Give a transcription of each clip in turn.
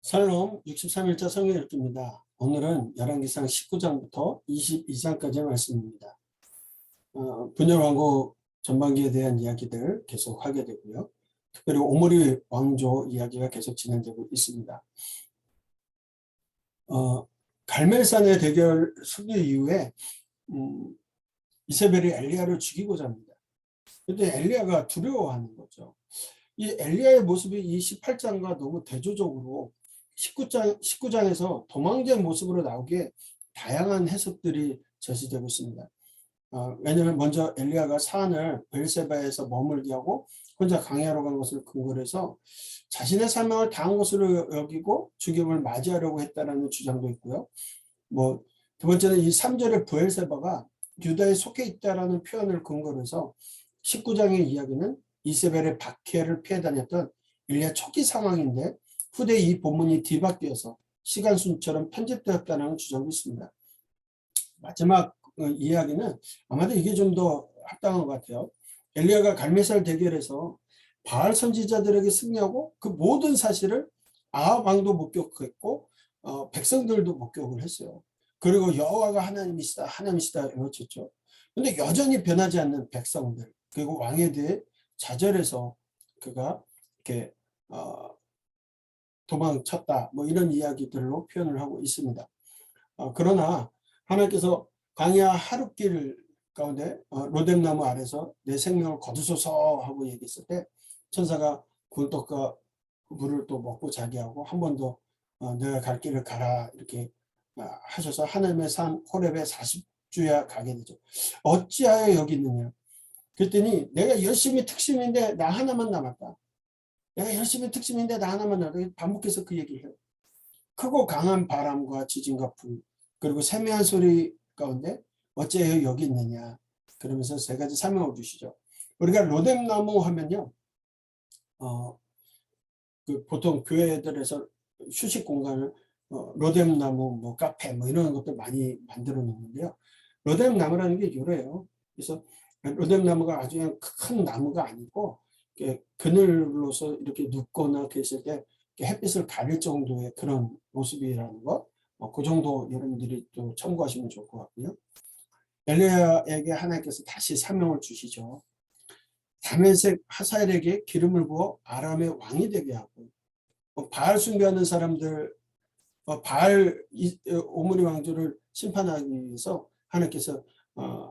샬롬 63일자 성경 읽기입니다. 오늘은 열왕기상 19장부터 22장까지의 말씀입니다. 분열왕국 전반기에 대한 이야기들 계속 하게 되고요. 특별히 오므리 왕조 이야기가 계속 진행되고 있습니다. 갈멜산의 대결 승리 이후에 이세벨이 엘리야를 죽이고자 합니다. 그런데 엘리야가 두려워하는 거죠. 이 엘리야의 모습이 이 18장과 너무 대조적으로 19장에서 도망자의 모습으로 나오기에 다양한 해석들이 제시되고 있습니다. 왜냐하면 먼저 엘리야가 산을 베르세바에서 머물게 하고 혼자 광야로 간 것을 근거로 해서 자신의 사명을 다한 것으로 여기고 죽임을 맞이하려고 했다는 주장도 있고요. 두 번째는 이 3절의 브엘세바가 유다에 속해 있다라는 표현을 근거로 해서 19장의 이야기는 이세벨의 박해를 피해 다녔던 엘리야 초기 상황인데 후대 이 본문이 뒤바뀌어서 시간 순처럼 편집되었다는 주장도 있습니다. 마지막 이야기는 아마도 이게 좀 더 합당한 것 같아요. 엘리야가 갈멜산 대결에서 바알 선지자들에게 승리하고 그 모든 사실을 아합 왕도 목격했고 백성들도 목격을 했어요. 그리고 여호와가 하나님이시다 하나님이시다 외쳤죠. 그런데 여전히 변하지 않는 백성들 그리고 왕에 대해 좌절해서 그가 이렇게 도망쳤다 이런 이야기들로 표현을 하고 있습니다. 그러나 하나님께서 광야 하룻길 가운데 로뎀나무 아래서 내 생명을 거두소서 하고 얘기했을 때 천사가 굴떡과 물을 또 먹고 자게 하고 한 번 더 내가 갈 길을 가라 이렇게 하셔서 하나님의 산 호렙에 40주야 가게 되죠. 어찌하여 여기 있느냐 그랬더니 내가 열심히 특심인데 나 하나만 남았다. 내가 열심히 특심인데 나 하나만 남았다. 반복해서 그 얘기를 해요. 크고 강한 바람과 지진과 불 그리고 세미한 소리 가운데 어찌하여 여기 있느냐 그러면서 세 가지 설명을 주시죠. 우리가 로뎀나무 하면요 보통 교회들에서 휴식 공간을 로뎀나무 카페 이런 것들 많이 만들어 놓는데요. 로뎀나무라는 게 이래요. 그래서 로뎀나무가 아주 큰 나무가 아니고 그늘로서 이렇게 눕거나 계실 때 햇빛을 가릴 정도의 그런 모습이라는 거, 그 정도 여러분들이 또 참고하시면 좋을 것 같고요. 엘리야에게 하나님께서 다시 사명을 주시죠. 다메섹 하사엘에게 기름을 부어 아람의 왕이 되게 하고 바알 숭배하는 사람들 바알 오므리 왕조를 심판하기 위해서 하나님께서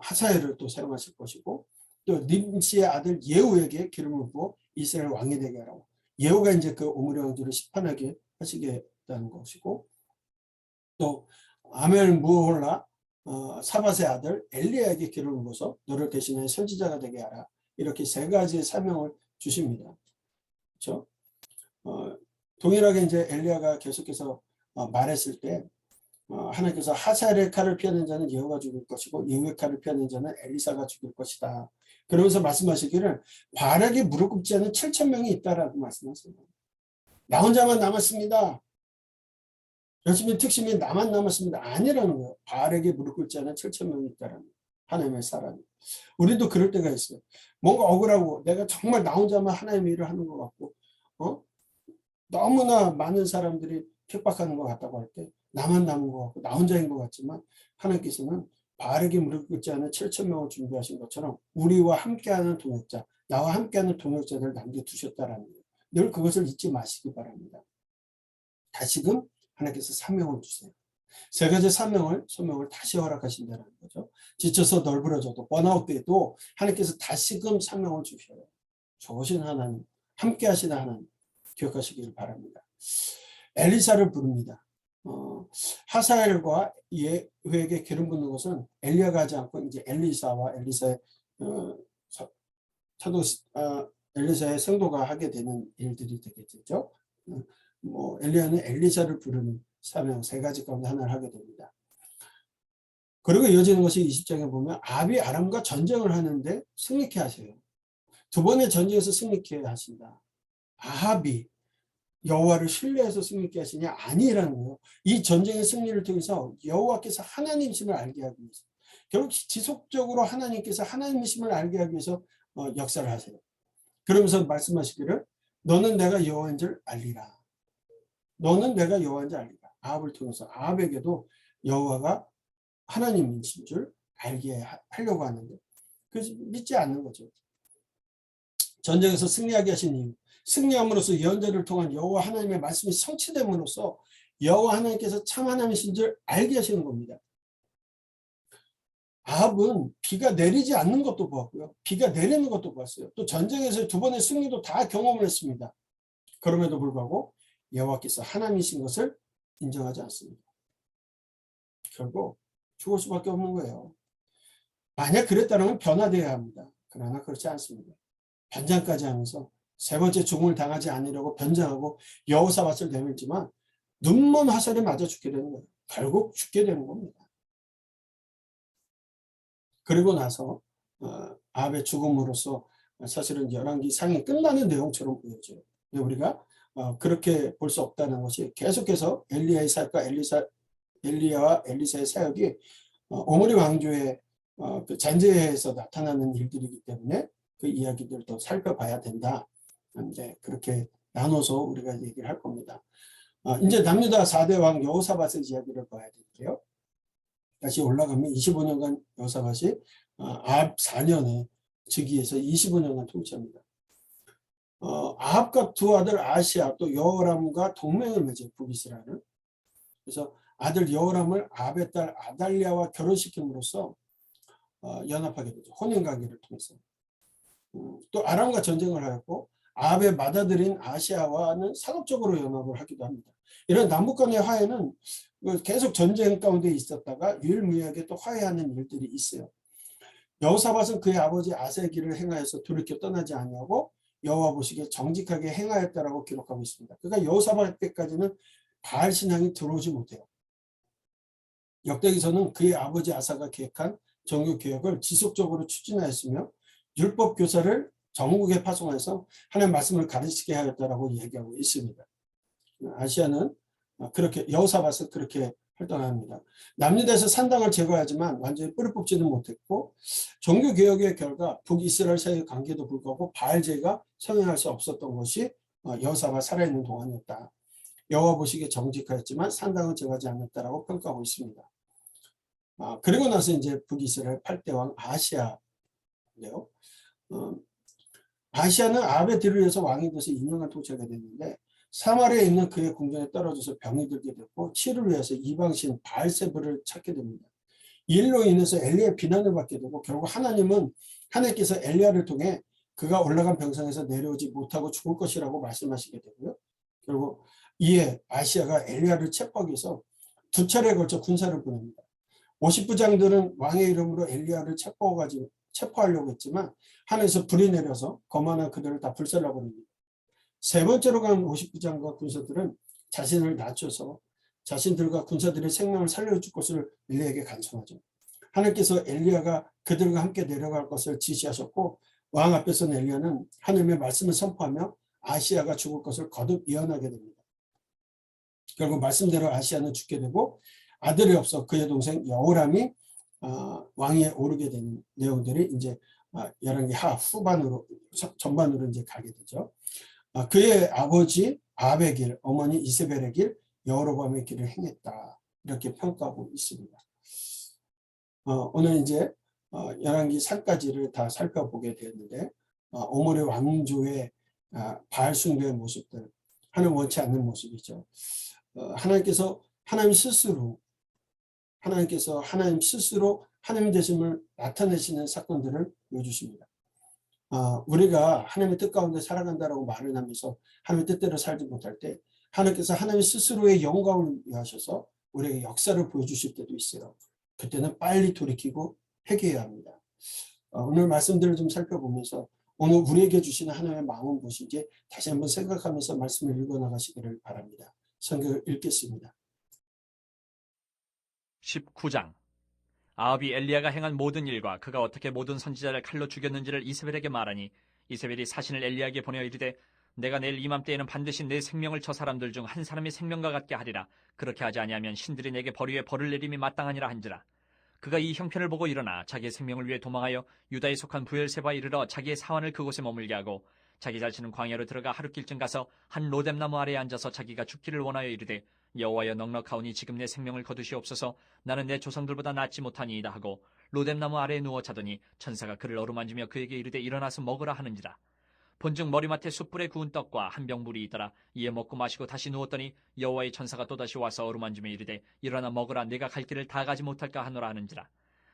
하사엘을 또 사용하실 것이고 또 nim시의 아들 예후에게 기름을 부어 이스라엘 왕이 되게 하라고 예후가 이제 그 오므리 왕조를 심판하게 하시겠다는 것이고 또 아멜 무홀라 사밧의 아들 엘리야에게 기름을 부어서 너를 대신해 선지자가 되게 하라 이렇게 세 가지의 사명을 주십니다. 그렇죠? 동일하게 이제 엘리야가 계속해서 말했을 때 하나님께서 하사엘의 칼을 피하는 자는 예후가 죽을 것이고 예후의 칼을 피하는 자는 엘리사가 죽을 것이다. 그러면서 말씀하시기를 바알에게 무릎 꿇지 않은 7,000명이 있다라고 말씀하세요. 나 혼자만 남았습니다. 열심히 특심이 나만 남았습니다. 아니라는 거예요. 바알에게 무릎 꿇지 않은 7,000명이 있다라는 거예요. 하나님의 사람이. 우리도 그럴 때가 있어요. 뭔가 억울하고 내가 정말 나 혼자만 하나님의 일을 하는 것 같고 너무나 많은 사람들이 핍박하는 것 같다고 할 때 나만 남은 것 같고 나 혼자인 것 같지만 하나님께서는 바알에게 무릎 꿇지 않은 7,000명을 준비하신 것처럼 우리와 함께하는 동역자 나와 함께하는 동역자들을 남겨두셨다라는 거예요. 늘 그것을 잊지 마시기 바랍니다. 다시금 하나님께서 사명을 주세요. 세 가지 소명을 다시 허락하신다는 거죠. 지쳐서 널브러져도 번아웃 때도 하나님께서 다시금 사명을 주셔요. 좋으신 하나님 함께 하시는 하나님 기억하시길 바랍니다. 엘리사를 부릅니다. 하사엘과 예후에게 기름 붓는 것은 엘리야가 하지 않고 이제 엘리사와 엘리사의 엘리사의 성도가 하게 되는 일들이 되겠죠. 엘리야는 엘리사를 부르는 사명 세 가지 가운데 하나를 하게 됩니다. 그리고 이어지는 것이 20장에 보면 아합이 아람과 전쟁을 하는데 승리케 하세요. 두 번의 전쟁에서 승리케 하신다. 아합이 여호와를 신뢰해서 승리케 하시냐? 아니라는 거예요. 이 전쟁의 승리를 통해서 여호와께서 하나님이심을 알게 하기 위해서 결국 지속적으로 하나님께서 하나님이심을 알게 하기 위해서 역사를 하세요. 그러면서 말씀하시기를 너는 내가 여호와인 줄 알리라. 너는 내가 여호와인지 알리라. 아합을 통해서 아합에게도 여호와가 하나님이신 줄 알게 하려고 하는데 그래서 믿지 않는 거죠. 전쟁에서 승리하게 하신 이유, 승리함으로써 예언자를 통한 여호와 하나님의 말씀이 성취됨으로써 여호와 하나님께서 참 하나님이신 줄 알게 하시는 겁니다. 아합은 비가 내리지 않는 것도 보았고요. 비가 내리는 것도 보았어요. 또 전쟁에서 두 번의 승리도 다 경험을 했습니다. 그럼에도 불구하고 여호와께서 하나님이신 것을 인정하지 않습니다. 결국 죽을 수밖에 없는 거예요. 만약 그랬다면 변화되어야 합니다. 그러나 그렇지 않습니다. 변장까지 하면서 세 번째 죽음을 당하지 않으려고 변장하고 여호사밧을 내밀지만 눈먼 화살에 맞아 죽게 되는 거예요. 결국 죽게 되는 겁니다. 그리고 나서 아합의 죽음으로써 사실은 열왕기 상이 끝나는 내용처럼 보여져요. 우리가 그렇게 볼 수 없다는 것이 계속해서 엘리야의 사역과 엘리야와 엘리사의 사역이 오므리 왕조의 그 잔재에서 나타나는 일들이기 때문에 그 이야기들도 살펴봐야 된다. 이제 그렇게 나눠서 우리가 얘기를 할 겁니다. 이제 남유다 4대 왕 여호사밧의 이야기를 봐야 되는데요. 다시 올라가면 25년간 여호사밧이 아합 4년에 즉위해서 25년간 통치합니다. 아합과 두 아들 아시아 또 여호람과 동맹을 맺어요. 북이스라엘은. 그래서 아들 여호람을 아합의 딸 아달랴와 결혼시킴으로써 연합하게 되죠. 혼인관계를 통해서. 또 아람과 전쟁을 하였고 아합의 맏아들인 아시아와는 상업적으로 연합을 하기도 합니다. 이런 남북 간의 화해는 계속 전쟁 가운데 있었다가 유일무이하게 또 화해하는 일들이 있어요. 여호사밧은 그의 아버지 아사의 길을 행하여서 돌이켜 떠나지 아니하고 여호와 보시기에 정직하게 행하였다라고 기록하고 있습니다. 그러니까 여호사밧 때까지는 바알 신앙이 들어오지 못해요. 역대기서는 그의 아버지 아사가 계획한 종교 개혁을 지속적으로 추진하였으며 율법 교사를 전국에 파송해서 하나님의 말씀을 가르치게 하였다라고 얘기하고 있습니다. 아시아는 그렇게 여호사밧은 그렇게 활동합니다. 남유다에서 산당을 제거하지만 완전히 뿌리 뽑지는 못했고 종교 개혁의 결과 북이스라엘 사이의 관계도 불구하고 바알제가 성행할 수 없었던 것이 여호사밧 살아있는 동안이었다. 여호와 보시기에 정직하였지만 산당을 제거하지 않았다라고 평가하고 있습니다. 그리고 나서 이제 북이스라엘 8대 왕 아시아인데요. 아시아는 아합의 뒤를 이어서 왕이 돼서 2년간 통치하게 됐는데 사마리아에 있는 그의 궁전에 떨어져서 병이 들게 됐고 치료를 위해서 이방신 바알세불을 찾게 됩니다. 이 일로 인해서 엘리야의 비난을 받게 되고 결국 하나님께서 엘리야를 통해 그가 올라간 병상에서 내려오지 못하고 죽을 것이라고 말씀하시게 되고요. 결국 이에 아시아가 엘리야를 체포하기 위해서 두 차례에 걸쳐 군사를 보냅니다. 50부장들은 왕의 이름으로 엘리야를 체포하려고 했지만 하늘에서 불이 내려서 거만한 그들을 다 불살라버립니다. 세 번째로 간 50부장과 군사들은 자신을 낮춰서 자신들과 군사들의 생명을 살려줄 것을 엘리야에게 간청하죠. 하나님께서 엘리야가 그들과 함께 내려갈 것을 지시하셨고 왕 앞에서는 엘리야는 하나님의 말씀을 선포하며 아시아가 죽을 것을 거듭 예언하게 됩니다. 결국 말씀대로 아시아는 죽게 되고 아들이 없어 그의 동생 여호람이 왕위에 오르게 되는 내용들이 이제 열왕기 하 후반으로 전반으로 이제 가게 되죠. 그의 아버지 아합의 길, 어머니 이세벨의 길, 여로보암의 길을 행했다. 이렇게 평가하고 있습니다. 오늘 이제 열왕기 3까지를 다 살펴보게 되었는데 오므리 왕조의 바알 숭배의 모습들, 하나님 원치 않는 모습이죠. 하나님께서 하나님 스스로 하나님 되심을 나타내시는 사건들을 보여주십니다. 우리가 하나님의 뜻 가운데 살아간다라고 말을 하면서 하나님의 뜻대로 살지 못할 때 하나님께서 하나님 스스로의 영광을 위하셔서 우리에게 역사를 보여주실 때도 있어요. 그때는 빨리 돌이키고 회개해야 합니다. 오늘 말씀들을 좀 살펴보면서 오늘 우리에게 주시는 하나님의 마음은 무엇인지 다시 한번 생각하면서 말씀을 읽어나가시기를 바랍니다. 성경을 읽겠습니다. 19장. 아합이 엘리야가 행한 모든 일과 그가 어떻게 모든 선지자를 칼로 죽였는지를 이세벨에게 말하니 이세벨이 사신을 엘리야에게 보내어 이르되 내가 내일 이맘때에는 반드시 내 생명을 저 사람들 중 한 사람의 생명과 같게 하리라. 그렇게 하지 아니하면 신들이 내게 벌 위에 벌을 내림이 마땅하니라 한지라. 그가 이 형편을 보고 일어나 자기의 생명을 위해 도망하여 유다에 속한 부엘세바에 이르러 자기의 사환을 그곳에 머물게 하고 자기 자신은 광야로 들어가 하룻길쯤 가서 한 로뎀나무 아래에 앉아서 자기가 죽기를 원하여 이르되 여호와여 넉넉하오니 지금 내 생명을 거두시옵소서. 나는 내 조상들보다 낫지 못하니이다 하고 로뎀나무 아래에 누워 자더니 천사가 그를 어루만지며 그에게 이르되 일어나서 먹으라 하는지라. 본즉 머리맡에 숯불에 구운 떡과 한 병 물이 있더라. 이에 먹고 마시고 다시 누웠더니 여호와의 천사가 또다시 와서 어루만지며 이르되 일어나 먹으라. 내가 갈 길을 다 가지 못할까 하노라 하는지라.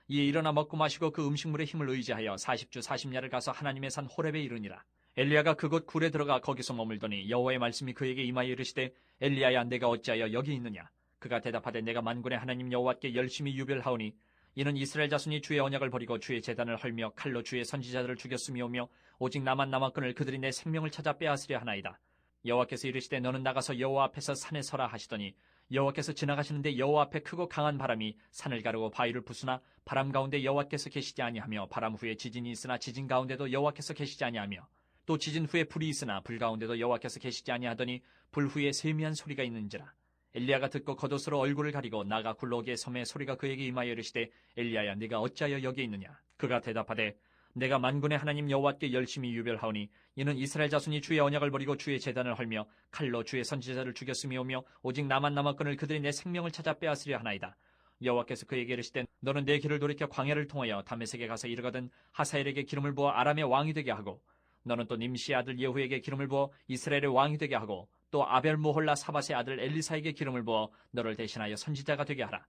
이에 일어나 먹고 마시고 그 음식물의 힘을 의지하여 40주 40야를 가서 하나님의 산 호렙에 이르니라. 엘리야가 그곳 굴에 들어가 거기서 머물더니 여호와의 말씀이 그에게 임하여 이르시되 엘리야야 내가 어찌하여 여기 있느냐. 그가 대답하되 내가 만군의 하나님 여호와께 열심히 유별하오니 이는 이스라엘 자손이 주의 언약을 버리고 주의 제단을 헐며 칼로 주의 선지자들을 죽였음이오며 오직 나만 남았거늘 그들이 내 생명을 찾아 빼앗으려 하나이다. 여호와께서 이르시되 너는 나가서 여호와 앞에서 산에 서라 하시더니 여호와께서 지나가시는데 여호와 앞에 크고 강한 바람이 산을 가르고 바위를 부수나 바람 가운데 여호와께서 계시지 아니하며 바람 후에 지진이 있으나 지진 가운데도 여호와께서 계시지 아니하며 또 지진 후에 불이 있으나 불 가운데도 여호와께서 계시지 아니하더니 불 후에 세미한 소리가 있는지라. 엘리야가 듣고 겉옷으로 얼굴을 가리고 나가 굴러오기에 섬에 소리가 그에게 임하여 이르시되 엘리야야 네가 어찌하여 여기 있느냐. 그가 대답하되 내가 만군의 하나님 여호와께 열심히 유별하오니 이는 이스라엘 자손이 주의 언약을 버리고 주의 제단을 헐며 칼로 주의 선지자를 죽였음이오며 오직 나만 남았거늘 그들이 내 생명을 찾아 빼앗으려 하나이다. 여호와께서 그에게 이르시되 너는 내 길을 돌이켜 광야를 통하여 다메섹에 가서 이르거든 하사엘에게 기름을 부어 아람의 왕이 되게 하고 너는 또 님시의 아들 예후에게 기름을 부어 이스라엘의 왕이 되게 하고 또 아벨모홀라 사밧의 아들 엘리사에게 기름을 부어 너를 대신하여 선지자가 되게 하라.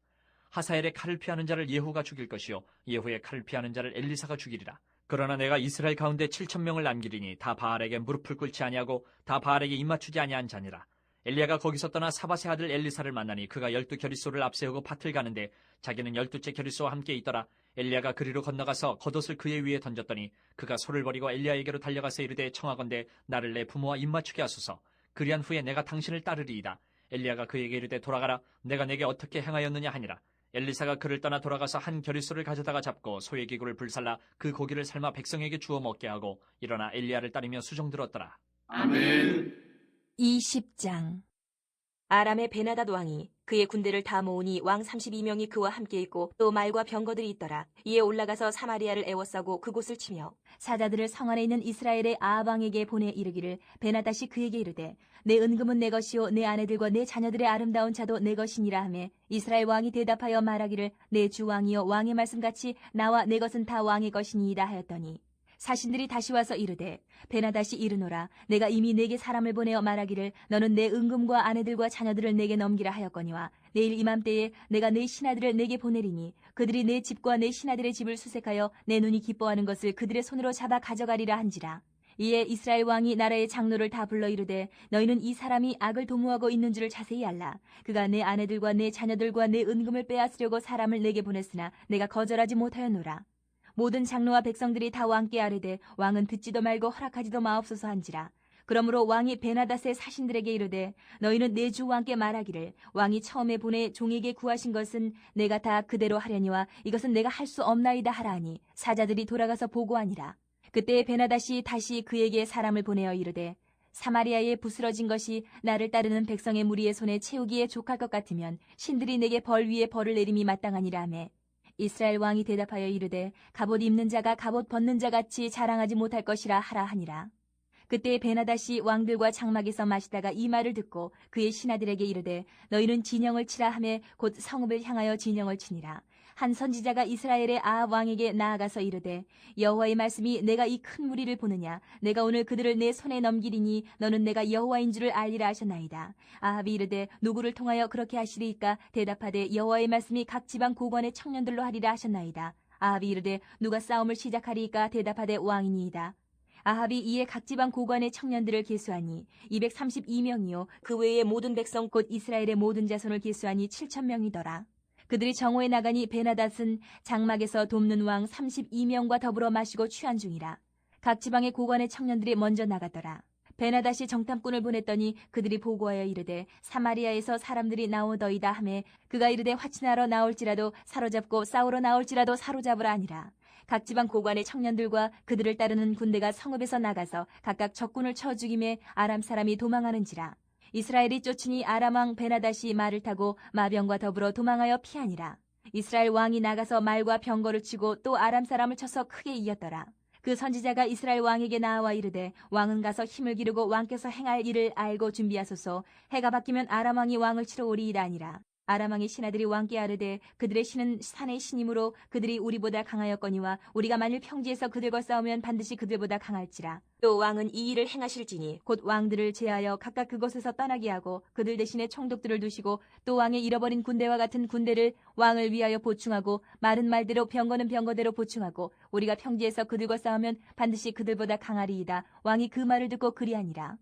하사엘의 칼을 피하는 자를 예후가 죽일 것이요 예후의 칼을 피하는 자를 엘리사가 죽이리라. 그러나 내가 이스라엘 가운데 7,000명을 남기리니 다 바알에게 무릎을 꿇지 아니하고 다 바알에게 입맞추지 아니한 자니라. 엘리야가 거기서 떠나 사밧의 아들 엘리사를 만나니 그가 12겨릿소를 앞세우고 밭을 가는데 자기는 12째 겨릿소와 함께 있더라. 엘리야가 그리로 건너가서 겉옷을 그의 위에 던졌더니 그가 소를 버리고 엘리야에게로 달려가서 이르되 청하건대 나를 내 부모와 입맞추게 하소서. 그리한 후에 내가 당신을 따르리이다. 엘리야가 그에게 이르되 돌아가라. 내가 내게 어떻게 행하였느냐 하니라. 엘리사가 그를 떠나 돌아가서 한 겨릿소를 가져다가 잡고 소의 기구를 불살라 그 고기를 삶아 백성에게 주어 먹게 하고 일어나 엘리야를 따르며 수종들었더라. 아멘. 20장. 아람의 베나닷 왕이 그의 군대를 다 모으니 왕 32명이 그와 함께 있고 또 말과 병거들이 있더라. 이에 올라가서 사마리아를 에워싸고 그곳을 치며 사자들을 성 안에 있는 이스라엘의 아합 왕에게 보내 이르기를 베나닷이 그에게 이르되 내 은금은 내 것이요 내 아내들과 내 자녀들의 아름다운 차도 내 것이니라 하매 이스라엘 왕이 대답하여 말하기를 내 주 왕이여 왕의 말씀같이 나와 내 것은 다 왕의 것이니이다 하였더니 사신들이 다시 와서 이르되 베나닷이 이르노라. 내가 이미 내게 사람을 보내어 말하기를 너는 내 은금과 아내들과 자녀들을 내게 넘기라 하였거니와 내일 이맘때에 내가 내 신하들을 내게 보내리니 그들이 내 집과 내 신하들의 집을 수색하여 내 눈이 기뻐하는 것을 그들의 손으로 잡아 가져가리라 한지라. 이에 이스라엘 왕이 나라의 장로를 다 불러 이르되 너희는 이 사람이 악을 도모하고 있는 줄을 자세히 알라. 그가 내 아내들과 내 자녀들과 내 은금을 빼앗으려고 사람을 내게 보냈으나 내가 거절하지 못하였노라. 모든 장로와 백성들이 다 왕께 아뢰되 왕은 듣지도 말고 허락하지도 마옵소서 한지라. 그러므로 왕이 베나닷의 사신들에게 이르되 너희는 내 주 왕께 말하기를 왕이 처음에 보내 종에게 구하신 것은 내가 다 그대로 하려니와 이것은 내가 할 수 없나이다 하라 하니 사자들이 돌아가서 보고하니라. 그때 베나닷이 다시 그에게 사람을 보내어 이르되 사마리아에 부스러진 것이 나를 따르는 백성의 무리의 손에 채우기에 족할 것 같으면 신들이 내게 벌 위에 벌을 내림이 마땅하니라 하매 이스라엘 왕이 대답하여 이르되 갑옷 입는 자가 갑옷 벗는 자같이 자랑하지 못할 것이라 하라 하니라. 그때 베나닷이 왕들과 장막에서 마시다가 이 말을 듣고 그의 신하들에게 이르되 너희는 진영을 치라 하매 곧 성읍을 향하여 진영을 치니라. 한 선지자가 이스라엘의 아합 왕에게 나아가서 이르되 여호와의 말씀이 내가 이 큰 무리를 보느냐 내가 오늘 그들을 내 손에 넘기리니 너는 내가 여호와인 줄을 알리라 하셨나이다. 아합이 이르되 누구를 통하여 그렇게 하시리이까 대답하되 여호와의 말씀이 각 지방 고관의 청년들로 하리라 하셨나이다. 아합이 이르되 누가 싸움을 시작하리이까 대답하되 왕이니이다. 아합이 이에 각 지방 고관의 청년들을 계수하니 232명이요 그 외의 모든 백성 곧 이스라엘의 모든 자손을 계수하니 7,000명이더라. 그들이 정오에 나가니 베나닷은 장막에서 돕는 왕 32명과 더불어 마시고 취한 중이라. 각 지방의 고관의 청년들이 먼저 나가더라. 베나닷이 정탐꾼을 보냈더니 그들이 보고하여 이르되 사마리아에서 사람들이 나오더이다 하매 그가 이르되 화친하러 나올지라도 사로잡고 싸우러 나올지라도 사로잡으라 하니라. 각 지방 고관의 청년들과 그들을 따르는 군대가 성읍에서 나가서 각각 적군을 쳐 죽임에 아람 사람이 도망하는지라. 이스라엘이 쫓으니 아람 왕 베나닷이 말을 타고 마병과 더불어 도망하여 피하니라. 이스라엘 왕이 나가서 말과 병거를 치고 또 아람 사람을 쳐서 크게 이겼더라. 그 선지자가 이스라엘 왕에게 나와 이르되 왕은 가서 힘을 기르고 왕께서 행할 일을 알고 준비하소서. 해가 바뀌면 아람 왕이 왕을 치러 오리이다 아니라. 아람 왕의 신하들이 왕께 아뢰되 그들의 신은 산의 신이므로 그들이 우리보다 강하였거니와 우리가 만일 평지에서 그들과 싸우면 반드시 그들보다 강할지라. 또 왕은 이 일을 행하실지니 곧 왕들을 제하여 각각 그곳에서 떠나게 하고 그들 대신에 총독들을 두시고 또 왕의 잃어버린 군대와 같은 군대를 왕을 위하여 보충하고 말은 말대로 병거는 병거대로 보충하고 우리가 평지에서 그들과 싸우면 반드시 그들보다 강하리이다. 왕이 그 말을 듣고 그리하니라.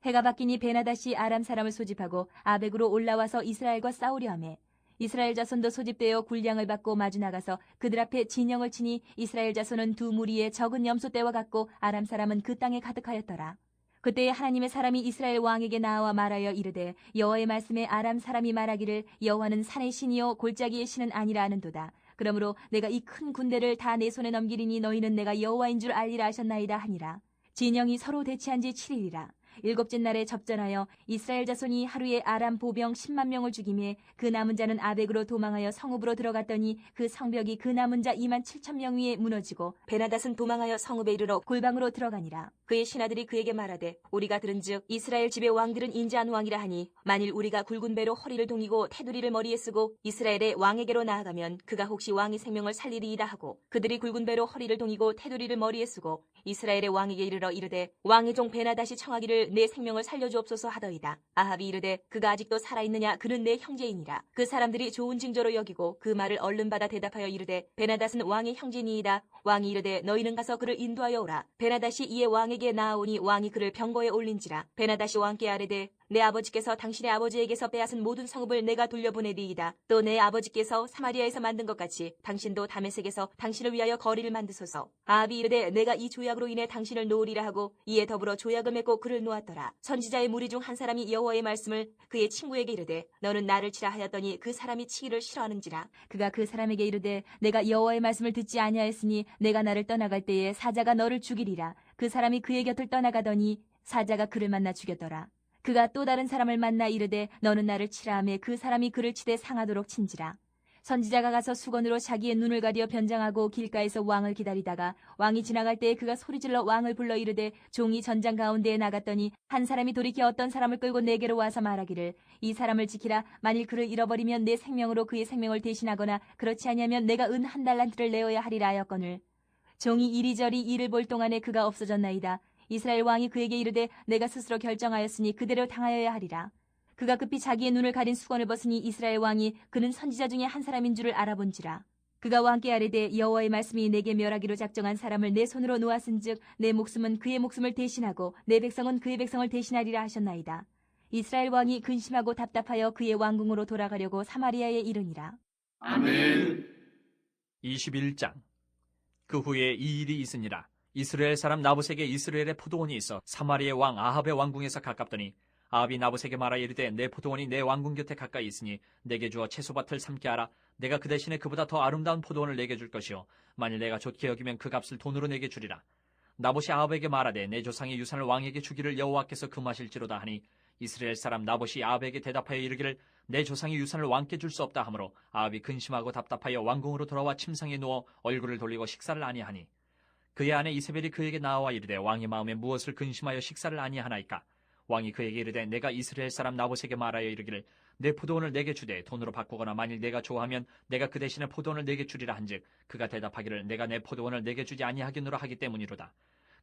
해가 바뀌니 베나닷이 아람 사람을 소집하고 아벡으로 올라와서 이스라엘과 싸우려 하매 이스라엘 자손도 소집되어 군량을 받고 마주 나가서 그들 앞에 진영을 치니 이스라엘 자손은 두 무리의 적은 염소떼와 같고 아람 사람은 그 땅에 가득하였더라. 그때에 하나님의 사람이 이스라엘 왕에게 나와 말하여 이르되 여호와의 말씀에 아람 사람이 말하기를 여호와는 산의 신이요 골짜기의 신은 아니라 하는도다. 그러므로 내가 이 큰 군대를 다 내 손에 넘기리니 너희는 내가 여호와인 줄 알리라 하셨나이다 하니라. 진영이 서로 대치한 지 7일이라. 일곱째 날에 접전하여 이스라엘 자손이 하루에 아람 보병 10만 명을 죽이매 그 남은 자는 아벡으로 도망하여 성읍으로 들어갔더니 그 성벽이 그 남은 자 2만 7천 명 위에 무너지고 베나닷은 도망하여 성읍에 이르러 골방으로 들어가니라. 그의 신하들이 그에게 말하되 우리가 들은즉 이스라엘 집의 왕들은 인자한 왕이라 하니 만일 우리가 굵은 배로 허리를 동이고 테두리를 머리에 쓰고 이스라엘의 왕에게로 나아가면 그가 혹시 왕의 생명을 살리리이다 하고 그들이 굵은 배로 허리를 동이고 테두리를 머리에 쓰고 이스라엘의 왕에게 이르러 이르되 왕의 종 베나닷이 청하기를 내 생명을 살려주옵소서 하더이다. 아합이 이르되 그가 아직도 살아있느냐 그는 내 형제이니라. 그 사람들이 좋은 징조로 여기고 그 말을 얼른 받아 대답하여 이르되 베나닷은 왕의 형제니이다. 왕이 이르되 너희는 가서 그를 인도하여 오라. 베나닷이 이에 왕에게 나아오니 왕이 그를 병거에 올린지라. 베나닷이 왕께 아뢰되 내 아버지께서 당신의 아버지에게서 빼앗은 모든 성읍을 내가 돌려보내리이다. 또 내 아버지께서 사마리아에서 만든 것 같이 당신도 다메섹에서 당신을 위하여 거리를 만드소서. 아합이 이르되 내가 이 조약으로 인해 당신을 놓으리라 하고 이에 더불어 조약을 맺고 그를 놓았더라. 선지자의 무리 중 한 사람이 여호와의 말씀을 그의 친구에게 이르되 너는 나를 치라 하였더니 그 사람이 치기를 싫어하는지라. 그가 그 사람에게 이르되 내가 여호와의 말씀을 듣지 아니하였으니 내가 나를 떠나갈 때에 사자가 너를 죽이리라. 그 사람이 그의 곁을 떠나가더니 사자가 그를 만나 죽였더라. 그가 또 다른 사람을 만나 이르되 너는 나를 치라 하매 그 사람이 그를 치되 상하도록 친지라. 선지자가 가서 수건으로 자기의 눈을 가려 변장하고 길가에서 왕을 기다리다가 왕이 지나갈 때에 그가 소리질러 왕을 불러 이르되 종이 전장 가운데에 나갔더니 한 사람이 돌이켜 어떤 사람을 끌고 내게로 와서 말하기를 이 사람을 지키라. 만일 그를 잃어버리면 내 생명으로 그의 생명을 대신하거나 그렇지 아니하면 내가 은 한 달란트를 내어야 하리라 하였거늘 종이 이리저리 이를 볼 동안에 그가 없어졌나이다. 이스라엘 왕이 그에게 이르되 내가 스스로 결정하였으니 그대로 당하여야 하리라. 그가 급히 자기의 눈을 가린 수건을 벗으니 이스라엘 왕이 그는 선지자 중에 한 사람인 줄을 알아본지라. 그가 왕께 아뢰되 여호와의 말씀이 내게 멸하기로 작정한 사람을 내 손으로 놓았은즉 내 목숨은 그의 목숨을 대신하고 내 백성은 그의 백성을 대신하리라 하셨나이다. 이스라엘 왕이 근심하고 답답하여 그의 왕궁으로 돌아가려고 사마리아에 이르니라. 아멘. 21장. 그 후에 이 일이 있으니라. 이스라엘 사람 나봇에게 이스라엘의 포도원이 있어 사마리아의 왕 아합의 왕궁에서 가깝더니 아합이 나봇에게 말하여 이르되 내 포도원이 내 왕궁 곁에 가까이 있으니 내게 주어 채소밭을 삼게 하라. 내가 그 대신에 그보다 더 아름다운 포도원을 내게 줄 것이요 만일 내가 좋게 여기면 그 값을 돈으로 내게 주리라. 나봇이 아합에게 말하되 내 조상의 유산을 왕에게 주기를 여호와께서 금하실지로다 하니 이스라엘 사람 나봇이 아합에게 대답하여 이르기를 내 조상의 유산을 왕께 줄 수 없다 하므로 아합이 근심하고 답답하여 왕궁으로 돌아와 침상에 누워 얼굴을 돌리고 식사를 아니하니 그의 아내 이세벨이 그에게 나와 이르되 왕의 마음에 무엇을 근심하여 식사를 아니하나이까. 왕이 그에게 이르되 내가 이스라엘 사람 나봇에게 말하여 이르기를 내 포도원을 내게 주되 돈으로 바꾸거나 만일 내가 좋아하면 내가 그 대신에 포도원을 내게 주리라 한즉 그가 대답하기를 내가 내 포도원을 내게 주지 아니하겠노라 하기 때문이로다.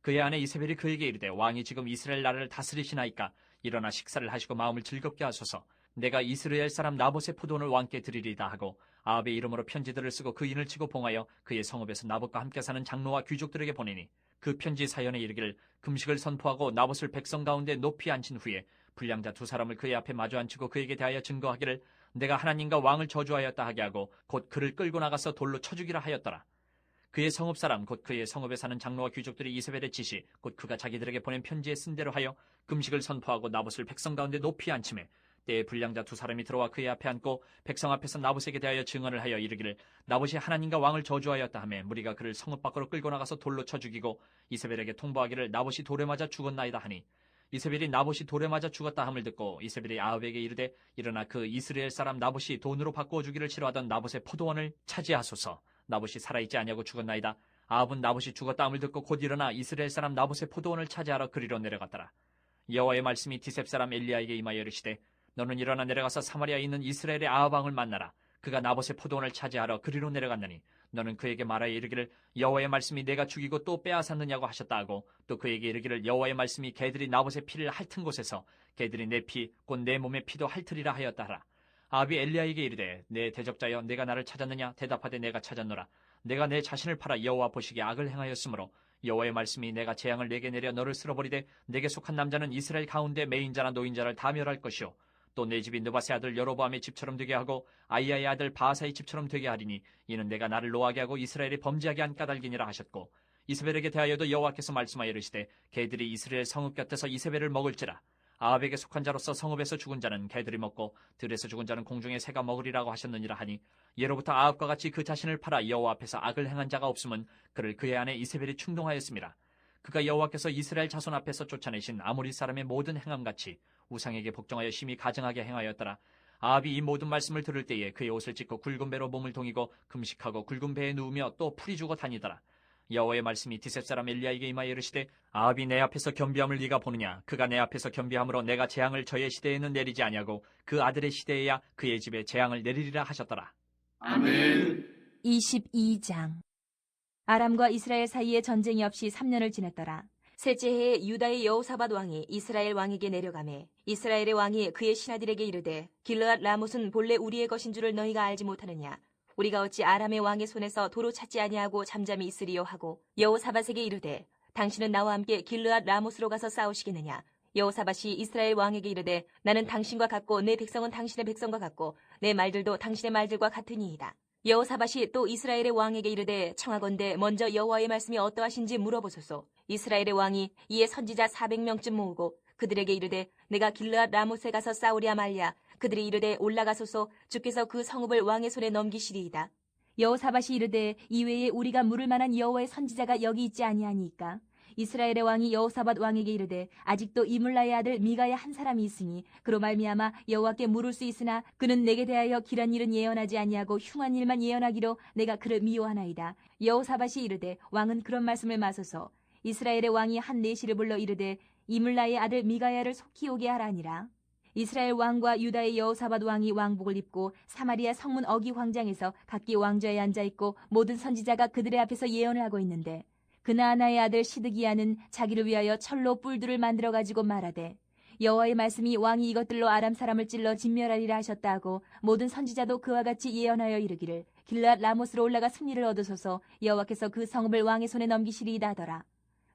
그의 아내 이세벨이 그에게 이르되 왕이 지금 이스라엘 나라를 다스리시나이까. 일어나 식사를 하시고 마음을 즐겁게 하소서. 내가 이스라엘 사람 나봇의 포도원을 왕께 드리리다 하고 아합의 이름으로 편지들을 쓰고 그 인을 치고 봉하여 그의 성읍에서 나봇과 함께 사는 장로와 귀족들에게 보내니 그 편지 사연에 이르기를 금식을 선포하고 나봇을 백성 가운데 높이 앉힌 후에 불량자 두 사람을 그의 앞에 마주 앉히고 그에게 대하여 증거하기를 내가 하나님과 왕을 저주하였다 하게 하고 곧 그를 끌고 나가서 돌로 쳐 죽이라 하였더라. 그의 성읍 사람 곧 그의 성읍에 사는 장로와 귀족들이 이세벨의 지시 곧 그가 자기들에게 보낸 편지에 쓴 대로 하여 금식을 선포하고 나봇을 백성 가운데 높이 앉히매 때에 불량자 두 사람이 들어와 그의 앞에 앉고 백성 앞에서 나봇에게 대하여 증언을 하여 이르기를 나봇이 하나님과 왕을 저주하였다 하며 무리가 그를 성읍 밖으로 끌고 나가서 돌로 쳐 죽이고 이세벨에게 통보하기를 나봇이 돌에 맞아 죽었나이다 하니 이세벨이 나봇이 돌에 맞아 죽었다 함을 듣고 이세벨이 아합에게 이르되 일어나 그 이스라엘 사람 나봇이 돈으로 바꾸어 주기를 싫어하던 나봇의 포도원을 차지하소서. 나봇이 살아있지 아니하고 죽었나이다. 아합은 나봇이 죽었다함을 듣고 곧 일어나 이스라엘 사람 나봇의 포도원을 차지하러 그리로 내려갔더라. 여호와의 말씀이 디셉 사람 엘리야에게 임하여 이르시되 너는 일어나 내려가서 사마리아에 있는 이스라엘의 아합 왕을 만나라. 그가 나봇의 포도원을 차지하러 그리로 내려갔느니 너는 그에게 말하여 이르기를 여호와의 말씀이 내가 죽이고 또 빼앗았느냐고 하셨다 하고 또 그에게 이르기를 여호와의 말씀이 개들이 나봇의 피를 핥은 곳에서 개들이 내 피 곧 내 몸의 피도 핥으리라 하였다 하라. 아합이 엘리야에게 이르되 내 대적자여 내가 나를 찾았느냐 대답하되 내가 찾았노라. 내가 내 자신을 팔아 여호와 보시기에 악을 행하였으므로 여호와의 말씀이 내가 재앙을 내게 내려 너를 쓸어버리되 내게 속한 남자는 이스라엘 가운데 매인자나 노인자를 다 멸할 것이요 또 내 집이 느바세 아들 여로보암의 집처럼 되게 하고 아이야의 아들 바하사의 집처럼 되게 하리니 이는 내가 나를 노하게 하고 이스라엘이 범죄하게 한 까닭이니라 하셨고 이세벨에게 대하여도 여호와께서 말씀하여 이르시되 개들이 이스라엘 성읍 곁에서 이세벨을 먹을지라. 아합에게 속한 자로서 성읍에서 죽은 자는 개들이 먹고 들에서 죽은 자는 공중의 새가 먹으리라고 하셨느니라 하니 예로부터 아합과 같이 그 자신을 팔아 여호와 앞에서 악을 행한 자가 없음은 그를 그의 아내 이세벨이 충동하였습니다. 그가 여호와께서 이스라엘 자손 앞에서 쫓아내신 아모리 사람의 모든 행함같이 우상에게 복종하여 심히 가증하게 행하였더라. 아합이 이 모든 말씀을 들을 때에 그의 옷을 찢고 굵은 배로 몸을 동이고 금식하고 굵은 배에 누우며 또 풀이 주고 다니더라. 여호와의 말씀이 디셉 사람 엘리야에게 임하여 이르시되 아합이 내 앞에서 겸비함을 네가 보느냐. 그가 내 앞에서 겸비함으로 내가 재앙을 저의 시대에는 내리지 아니하고 그 아들의 시대에야 그의 집에 재앙을 내리리라 하셨더라. 아멘. 22장. 아람과 이스라엘 사이에 전쟁이 없이 3년을 지냈더라. 셋째 해에 유다의 여호사밧 왕이 이스라엘 왕에게 내려가매 이스라엘의 왕이 그의 신하들에게 이르되 길르앗 라못은 본래 우리의 것인 줄을 너희가 알지 못하느냐. 우리가 어찌 아람의 왕의 손에서 도로 찾지 아니하고 잠잠히 있으리요 하고 여호사밧에게 이르되 당신은 나와 함께 길르앗 라못으로 가서 싸우시겠느냐. 여호사밧이 이스라엘 왕에게 이르되 나는 당신과 같고 내 백성은 당신의 백성과 같고 내 말들도 당신의 말들과 같으니이다. 여호사밧이 또 이스라엘의 왕에게 이르되 청하건대 먼저 여호와의 말씀이 어떠하신지 물어보소서. 이스라엘의 왕이 이에 선지자 400명쯤 모으고 그들에게 이르되 내가 길르앗 라못에 가서 싸우랴 말랴. 그들이 이르되 올라가소서. 주께서 그 성읍을 왕의 손에 넘기시리이다. 여호사밧이 이르되 이외에 우리가 물을 만한 여호와의 선지자가 여기 있지 아니하니까. 이스라엘의 왕이 여호사밧 왕에게 이르되 아직도 이물라의 아들 미가야 한 사람이 있으니 그로 말미암아 여호와께 물을 수 있으나 그는 내게 대하여 길한 일은 예언하지 아니하고 흉한 일만 예언하기로 내가 그를 미워하나이다. 여호사밧이 이르되 왕은 그런 말씀을 마소서. 이스라엘의 왕이 한 내시를 불러 이르되 이물라의 아들 미가야를 속히 오게 하라니라. 이스라엘 왕과 유다의 여호사밧 왕이 왕복을 입고 사마리아 성문 어기 광장에서 각기 왕좌에 앉아있고 모든 선지자가 그들의 앞에서 예언을 하고 있는데 그나아나의 아들 시드기야는 자기를 위하여 철로 뿔들을 만들어 가지고 말하되 여호와의 말씀이 왕이 이것들로 아람 사람을 찔러 진멸하리라 하셨다 하고 모든 선지자도 그와 같이 예언하여 이르기를 길르앗 라못으로 올라가 승리를 얻으소서. 여호와께서 그 성읍을 왕의 손에 넘기시리이다 하더라.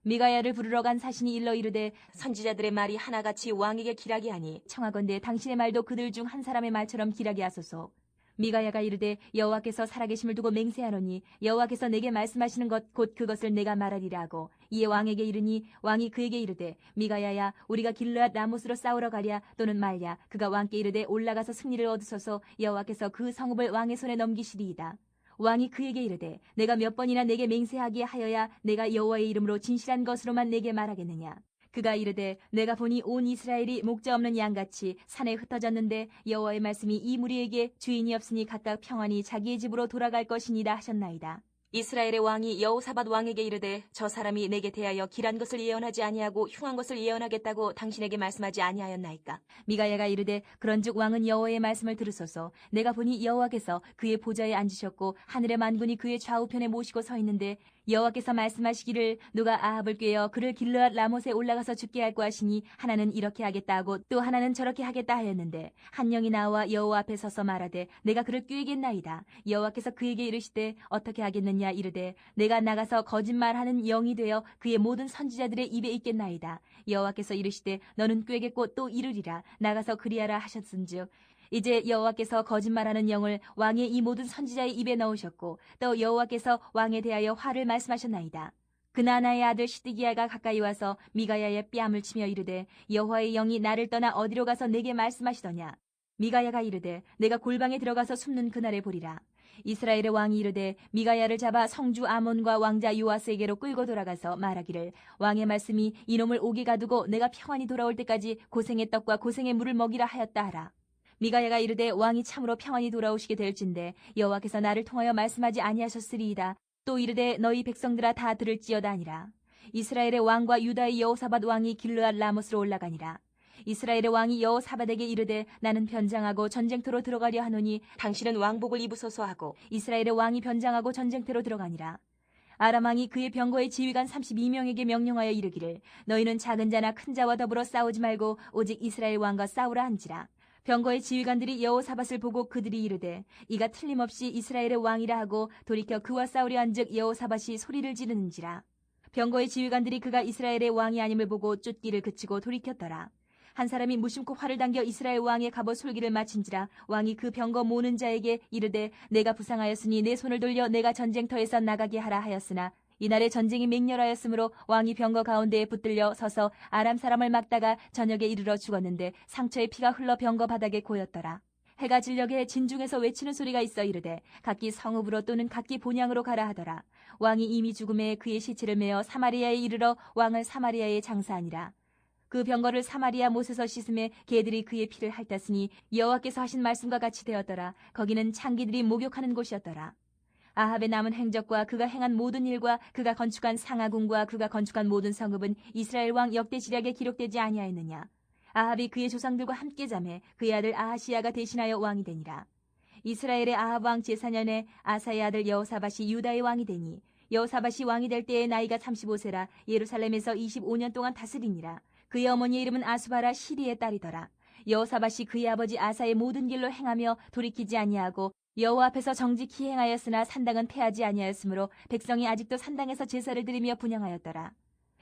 미가야를 부르러 간 사신이 일러 이르되 선지자들의 말이 하나같이 왕에게 기라게 하니 청하건대 당신의 말도 그들 중 한 사람의 말처럼 기라게 하소서. 미가야가 이르되 여호와께서 살아계심을 두고 맹세하노니 여호와께서 내게 말씀하시는 것 곧 그것을 내가 말하리라 하고 이에 왕에게 이르니 왕이 그에게 이르되 미가야야 우리가 길르앗 라못으로 싸우러 가랴 또는 말랴. 그가 왕께 이르되 올라가서 승리를 얻으소서. 여호와께서 그 성읍을 왕의 손에 넘기시리이다. 왕이 그에게 이르되 내가 몇 번이나 내게 맹세하게 하여야 내가 여호와의 이름으로 진실한 것으로만 내게 말하겠느냐. 그가 이르되 내가 보니 온 이스라엘이 목자 없는 양같이 산에 흩어졌는데 여호와의 말씀이 이 무리에게 주인이 없으니 각각 평안히 자기의 집으로 돌아갈 것이니라 하셨나이다. 이스라엘의 왕이 여호사밧 왕에게 이르되 저 사람이 내게 대하여 길한 것을 예언하지 아니하고 흉한 것을 예언하겠다고 당신에게 말씀하지 아니하였나이까. 미가야가 이르되 그런즉 왕은 여호와의 말씀을 들으소서. 내가 보니 여호와께서 그의 보좌에 앉으셨고 하늘의 만군이 그의 좌우편에 모시고 서 있는데 여호와께서 말씀하시기를 누가 아합을 꾀어 그를 길르앗 라못에 올라가서 죽게 할까 하시니 하나는 이렇게 하겠다 하고 또 하나는 저렇게 하겠다 하였는데 한 영이 나와 여호와 앞에 서서 말하되 내가 그를 꾀겠나이다. 여호와께서 그에게 이르시되 어떻게 하겠느냐 이르되 내가 나가서 거짓말하는 영이 되어 그의 모든 선지자들의 입에 있겠나이다. 여호와께서 이르시되 너는 꾀겠고 또 이르리라. 나가서 그리하라 하셨은즉 이제 여호와께서 거짓말하는 영을 왕의 이 모든 선지자의 입에 넣으셨고 또 여호와께서 왕에 대하여 화를 말씀하셨나이다. 그나아나의 아들 시드기야가 가까이 와서 미가야의 뺨을 치며 이르되 여호와의 영이 나를 떠나 어디로 가서 내게 말씀하시더냐. 미가야가 이르되 내가 골방에 들어가서 숨는 그날에 보리라. 이스라엘의 왕이 이르되 미가야를 잡아 성주 아몬과 왕자 요아스에게로 끌고 돌아가서 말하기를 왕의 말씀이 이놈을 옥에 가두고 내가 평안히 돌아올 때까지 고생의 떡과 고생의 물을 먹이라 하였다 하라. 미가야가 이르되 왕이 참으로 평안히 돌아오시게 될진데 여호와께서 나를 통하여 말씀하지 아니하셨으리이다. 또 이르되 너희 백성들아 다 들을지어다 하니라. 이스라엘의 왕과 유다의 여호사밧 왕이 길르앗 라못으로 올라가니라. 이스라엘의 왕이 여호사밧에게 이르되 나는 변장하고 전쟁터로 들어가려 하노니 당신은 왕복을 입으소서 하고 이스라엘의 왕이 변장하고 전쟁터로 들어가니라. 아람 왕이 그의 병거의 지휘관 32명에게 명령하여 이르기를 너희는 작은 자나 큰 자와 더불어 싸우지 말고 오직 이스라엘 왕과 싸우라 한지라. 병거의 지휘관들이 여호사밧을 보고 그들이 이르되 이가 틀림없이 이스라엘의 왕이라 하고 돌이켜 그와 싸우려 한즉 여호사밧이 소리를 지르는지라. 병거의 지휘관들이 그가 이스라엘의 왕이 아님을 보고 쫓기를 그치고 돌이켰더라. 한 사람이 무심코 활을 당겨 이스라엘 왕의 갑옷 솔기를 마친지라. 왕이 그 병거 모는 자에게 이르되 내가 부상하였으니 내 손을 돌려 내가 전쟁터에서 나가게 하라 하였으나 이날에 전쟁이 맹렬하였으므로 왕이 병거 가운데에 붙들려 서서 아람 사람을 막다가 저녁에 이르러 죽었는데 상처의 피가 흘러 병거 바닥에 고였더라. 해가 질녘에 진중에서 외치는 소리가 있어 이르되 각기 성읍으로 또는 각기 본향으로 가라 하더라. 왕이 이미 죽음에 그의 시체를 메어 사마리아에 이르러 왕을 사마리아에 장사하니라. 그 병거를 사마리아 못에서 씻음에 개들이 그의 피를 핥았으니 여호와께서 하신 말씀과 같이 되었더라. 거기는 창기들이 목욕하는 곳이었더라. 아합의 남은 행적과 그가 행한 모든 일과 그가 건축한 상하궁과 그가 건축한 모든 성읍은 이스라엘 왕 역대지략에 기록되지 아니하였느냐. 아합이 그의 조상들과 함께 잠해 그의 아들 아하시야가 대신하여 왕이 되니라. 이스라엘의 아합 왕 제4년에 아사의 아들 여호사밧이 유다의 왕이 되니 여호사밧이 왕이 될 때의 나이가 35세라 예루살렘에서 25년 동안 다스리니라. 그의 어머니의 이름은 아수바라 시리의 딸이더라. 여호사밧이 그의 아버지 아사의 모든 길로 행하며 돌이키지 아니하고 여호와 앞에서 정직히 행하였으나 산당은 패하지 아니하였으므로 백성이 아직도 산당에서 제사를 드리며 분향하였더라.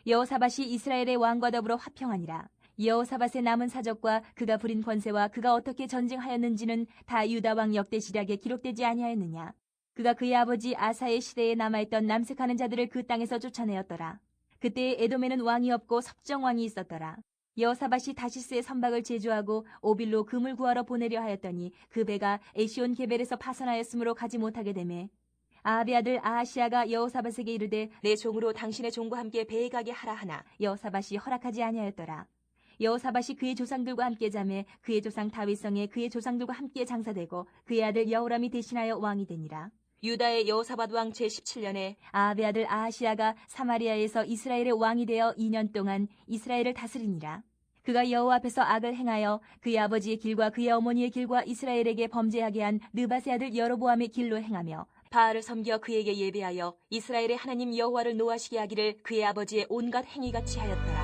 여호사밧이 이스라엘의 왕과 더불어 화평하니라. 여호사밧의 남은 사적과 그가 부린 권세와 그가 어떻게 전쟁하였는지는 다 유다 왕 역대시략에 기록되지 아니하였느냐. 그가 그의 아버지 아사의 시대에 남아있던 남색하는 자들을 그 땅에서 쫓아내었더라. 그때에 에돔에는 왕이 없고 섭정왕이 있었더라. 여호사밧이 다시스의 선박을 제주하고 오빌로 금을 구하러 보내려 하였더니 그 배가 에시온 게벨에서 파선하였으므로 가지 못하게 되매 아합의 아들 아하시야가 여호사밧에게 이르되 내 종으로 당신의 종과 함께 배에 가게 하라 하나 여호사밧이 허락하지 아니하였더라. 여호사밧이 그의 조상들과 함께 잠에 그의 조상 다윗성에 그의 조상들과 함께 장사되고 그의 아들 여호람이 대신하여 왕이 되니라. 유다의 여호사밧 왕 제17년에 아합의 아들 아하시야가 사마리아에서 이스라엘의 왕이 되어 2년 동안 이스라엘을 다스리니라. 그가 여호와 앞에서 악을 행하여 그의 아버지의 길과 그의 어머니의 길과 이스라엘에게 범죄하게 한 느밧의 아들 여로보암의 길로 행하며 바알을 섬겨 그에게 예배하여 이스라엘의 하나님 여호와를 노하시게 하기를 그의 아버지의 온갖 행위같이 하였더라.